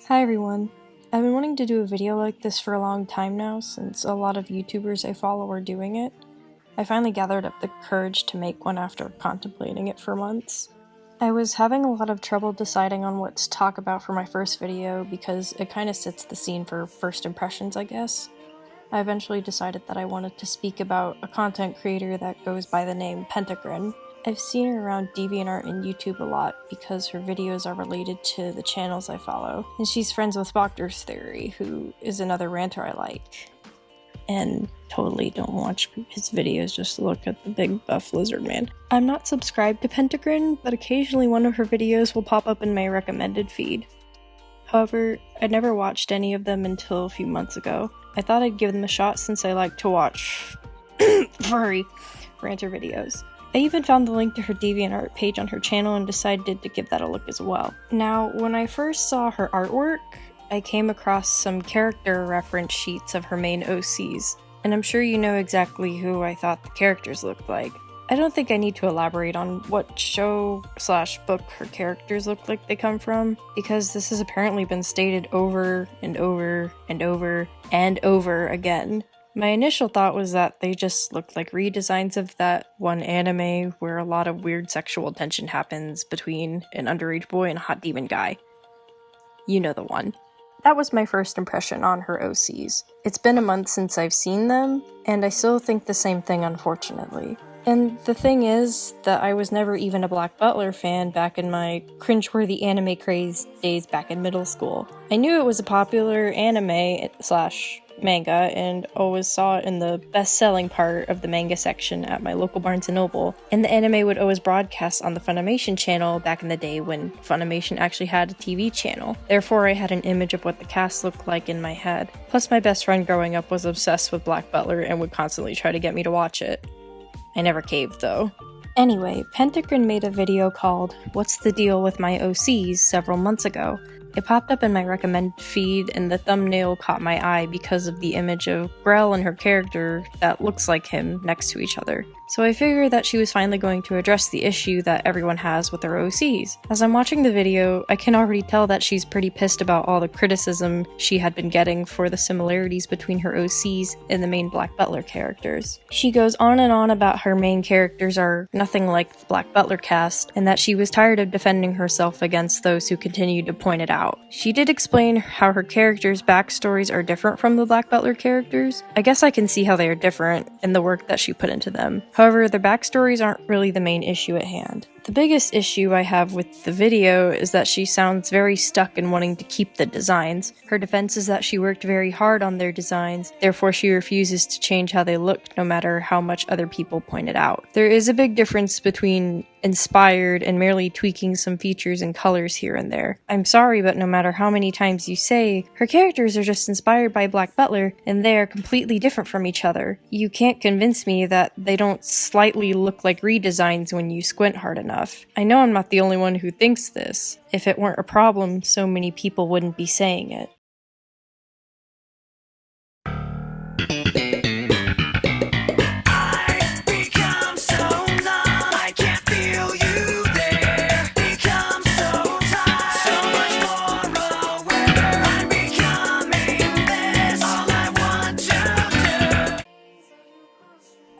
Hi everyone. I've been wanting to do a video like this for a long time now, since a lot of YouTubers I follow are doing it. I finally gathered up the courage to make one after contemplating it for months. I was having a lot of trouble deciding on what to talk about for my first video because it kind of sets the scene for first impressions, I guess. I eventually decided that I wanted to speak about a content creator that goes by the name Pentagrin. I've seen her around DeviantArt and YouTube a lot because her videos are related to the channels I follow, and she's friends with Bogder's Theory, who is another ranter I like. And totally don't watch his videos just to look at the big buff lizard man. I'm not subscribed to Pentagrin, but occasionally one of her videos will pop up in my recommended feed. However, I'd never watched any of them until a few months ago. I thought I'd give them a shot since I like to watch furry ranter videos. I even found the link to her DeviantArt page on her channel and decided to give that a look as well. Now, when I first saw her artwork, I came across some character reference sheets of her main OCs, and I'm sure you know exactly who I thought the characters looked like. I don't think I need to elaborate on what show/book her characters look like they come from, because this has apparently been stated over and over and over and over again. My initial thought was that they just looked like redesigns of that one anime where a lot of weird sexual tension happens between an underage boy and a hot demon guy. You know the one. That was my first impression on her OCs. It's been a month since I've seen them, and I still think the same thing, unfortunately. And the thing is that I was never even a Black Butler fan back in my cringeworthy anime craze days back in middle school. I knew it was a popular anime/manga and always saw it in the best-selling part of the manga section at my local Barnes & Noble, and the anime would always broadcast on the Funimation channel back in the day when Funimation actually had a TV channel. Therefore, I had an image of what the cast looked like in my head. Plus, my best friend growing up was obsessed with Black Butler and would constantly try to get me to watch it. I never caved, though. Anyway, Pentagrin made a video called "What's the Deal with My OCs" several months ago. It popped up in my recommended feed, and the thumbnail caught my eye because of the image of Grell and her character that looks like him next to each other. So I figured that she was finally going to address the issue that everyone has with their OCs. As I'm watching the video, I can already tell that she's pretty pissed about all the criticism she had been getting for the similarities between her OCs and the main Black Butler characters. She goes on and on about her main characters are nothing like the Black Butler cast, and that she was tired of defending herself against those who continued to point it out. She did explain how her characters' backstories are different from the Black Butler characters. I guess I can see how they are different in the work that she put into them. However, their backstories aren't really the main issue at hand. The biggest issue I have with the video is that she sounds very stuck in wanting to keep the designs. Her defense is that she worked very hard on their designs, therefore she refuses to change how they looked no matter how much other people point it out. There is a big difference between inspired and merely tweaking some features and colors here and there. I'm sorry, but no matter how many times you say, her characters are just inspired by Black Butler and they are completely different from each other, you can't convince me that they don't slightly look like redesigns when you squint hard enough. I know I'm not the only one who thinks this. If it weren't a problem, so many people wouldn't be saying it.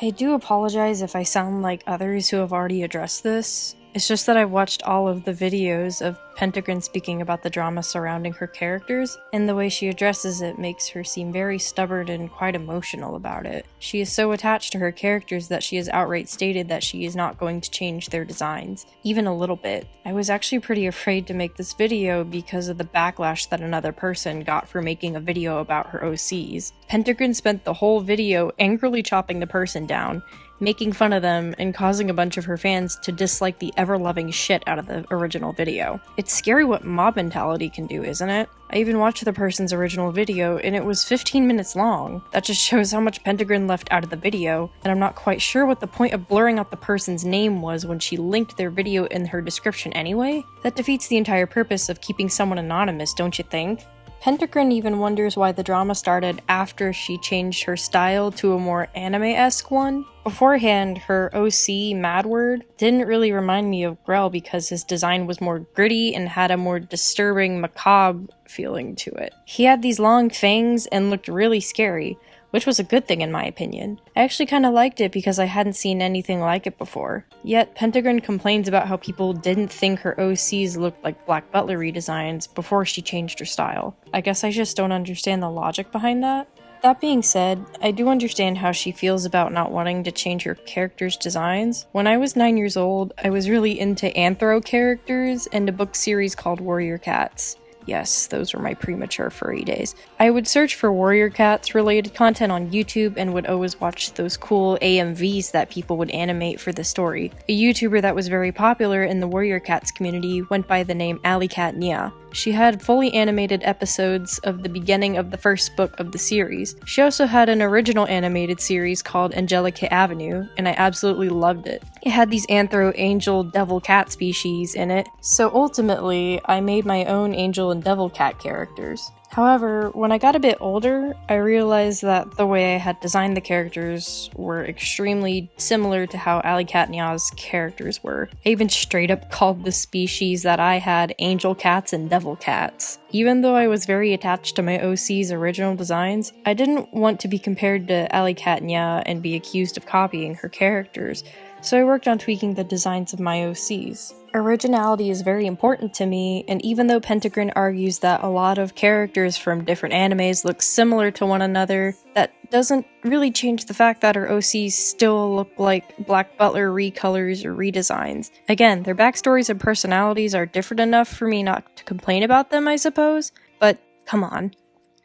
I do apologize if I sound like others who have already addressed this. It's just that I've watched all of the videos of Pentagrin speaking about the drama surrounding her characters, and the way she addresses it makes her seem very stubborn and quite emotional about it. She is so attached to her characters that she has outright stated that she is not going to change their designs, even a little bit. I was actually pretty afraid to make this video because of the backlash that another person got for making a video about her OCs. Pentagrin spent the whole video angrily chopping the person down, making fun of them, and causing a bunch of her fans to dislike the ever-loving shit out of the original video. It's scary what mob mentality can do, isn't it? I even watched the person's original video, and it was 15 minutes long. That just shows how much Pentagrin left out of the video, and I'm not quite sure what the point of blurring out the person's name was when she linked their video in her description anyway. That defeats the entire purpose of keeping someone anonymous, don't you think? Pentagrin even wonders why the drama started after she changed her style to a more anime-esque one. Beforehand, her OC, Madward, didn't really remind me of Grell because his design was more gritty and had a more disturbing, macabre feeling to it. He had these long fangs and looked really scary, which was a good thing in my opinion. I actually kinda liked it because I hadn't seen anything like it before. Yet, Pentagrin complains about how people didn't think her OCs looked like Black Butler redesigns before she changed her style. I guess I just don't understand the logic behind that. That being said, I do understand how she feels about not wanting to change her characters' designs. When I was 9 years old, I was really into anthro characters and a book series called Warrior Cats. Yes, those were my premature furry days. I would search for Warrior Cats related content on YouTube and would always watch those cool AMVs that people would animate for the story. A YouTuber that was very popular in the Warrior Cats community went by the name Alley Cat Nia. She had fully animated episodes of the beginning of the first book of the series. She also had an original animated series called Angelica Avenue, and I absolutely loved it. It had these anthro angel devil cat species in it, so ultimately I made my own angel and devil cat characters. However, when I got a bit older, I realized that the way I had designed the characters were extremely similar to how Alley Cat Nia's characters were. I even straight up called the species that I had angel cats and devil cats. Even though I was very attached to my OC's original designs, I didn't want to be compared to Alley Cat Nia and be accused of copying her characters, so I worked on tweaking the designs of my OCs. Originality is very important to me, and even though Pentagrin argues that a lot of characters from different animes look similar to one another, that doesn't really change the fact that her OCs still look like Black Butler recolors or redesigns. Again, their backstories and personalities are different enough for me not to complain about them, I suppose, but come on.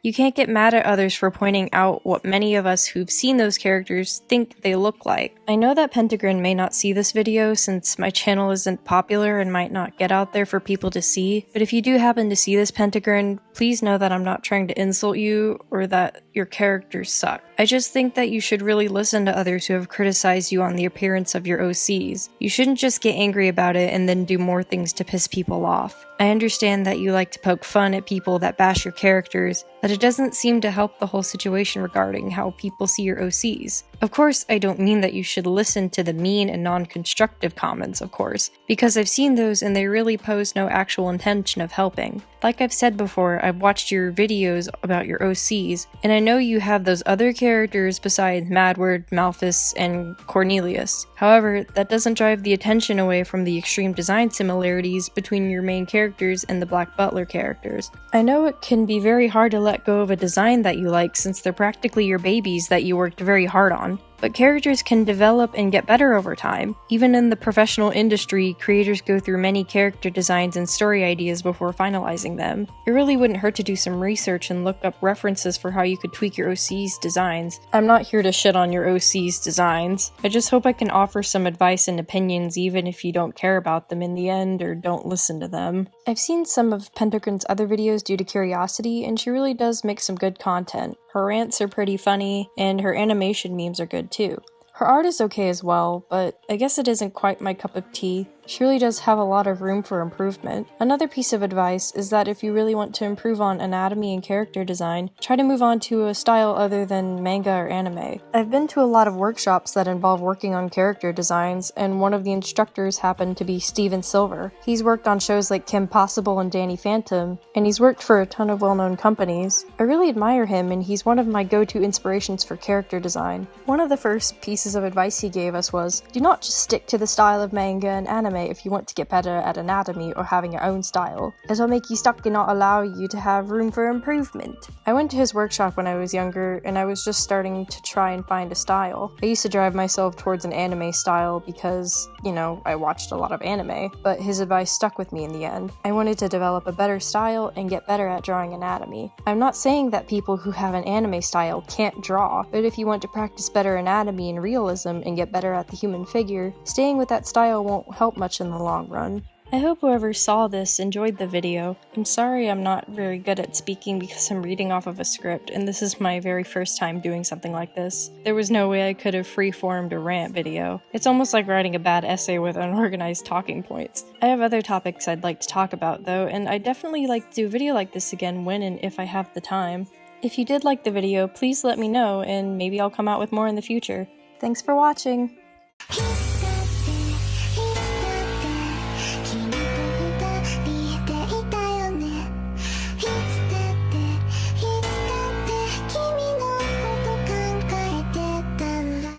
You can't get mad at others for pointing out what many of us who've seen those characters think they look like. I know that Pentagrin may not see this video since my channel isn't popular and might not get out there for people to see, but if you do happen to see this, Pentagrin, please know that I'm not trying to insult you or that your characters suck. I just think that you should really listen to others who have criticized you on the appearance of your OCs. You shouldn't just get angry about it and then do more things to piss people off. I understand that you like to poke fun at people that bash your characters, but it doesn't seem to help the whole situation regarding how people see your OCs. Of course, I don't mean that you should listen to the mean and non-constructive comments, of course, because I've seen those and they really pose no actual intention of helping. Like I've said before, I've watched your videos about your OCs, and I know you have those other characters besides Madward, Malphus, and Cornelius. However, that doesn't drive the attention away from the extreme design similarities between your main characters and the Black Butler characters. I know it can be very hard to let go of a design that you like since they're practically your babies that you worked very hard on. But characters can develop and get better over time. Even in the professional industry, creators go through many character designs and story ideas before finalizing them. It really wouldn't hurt to do some research and look up references for how you could tweak your OC's designs. I'm not here to shit on your OC's designs. I just hope I can offer some advice and opinions even if you don't care about them in the end or don't listen to them. I've seen some of Pentagrin's other videos due to curiosity, and she really does make some good content. Her rants are pretty funny, and her animation memes are good too. Her art is okay as well, but I guess it isn't quite my cup of tea. She really does have a lot of room for improvement. Another piece of advice is that if you really want to improve on anatomy and character design, try to move on to a style other than manga or anime. I've been to a lot of workshops that involve working on character designs, and one of the instructors happened to be Steven Silver. He's worked on shows like Kim Possible and Danny Phantom, and he's worked for a ton of well-known companies. I really admire him, and he's one of my go-to inspirations for character design. One of the first pieces of advice he gave us was, do not just stick to the style of manga and anime if you want to get better at anatomy or having your own style. It'll make you stuck and not allow you to have room for improvement. I went to his workshop when I was younger, and I was just starting to try and find a style. I used to drive myself towards an anime style because, I watched a lot of anime, but his advice stuck with me in the end. I wanted to develop a better style and get better at drawing anatomy. I'm not saying that people who have an anime style can't draw, but if you want to practice better anatomy and realism and get better at the human figure, staying with that style won't help much in the long run. I hope whoever saw this enjoyed the video. I'm sorry I'm not very good at speaking because I'm reading off of a script, and this is my very first time doing something like this. There was no way I could have free-formed a rant video. It's almost like writing a bad essay with unorganized talking points. I have other topics I'd like to talk about though, and I'd definitely like to do a video like this again when and if I have the time. If you did like the video, please let me know, and maybe I'll come out with more in the future. Thanks for watching!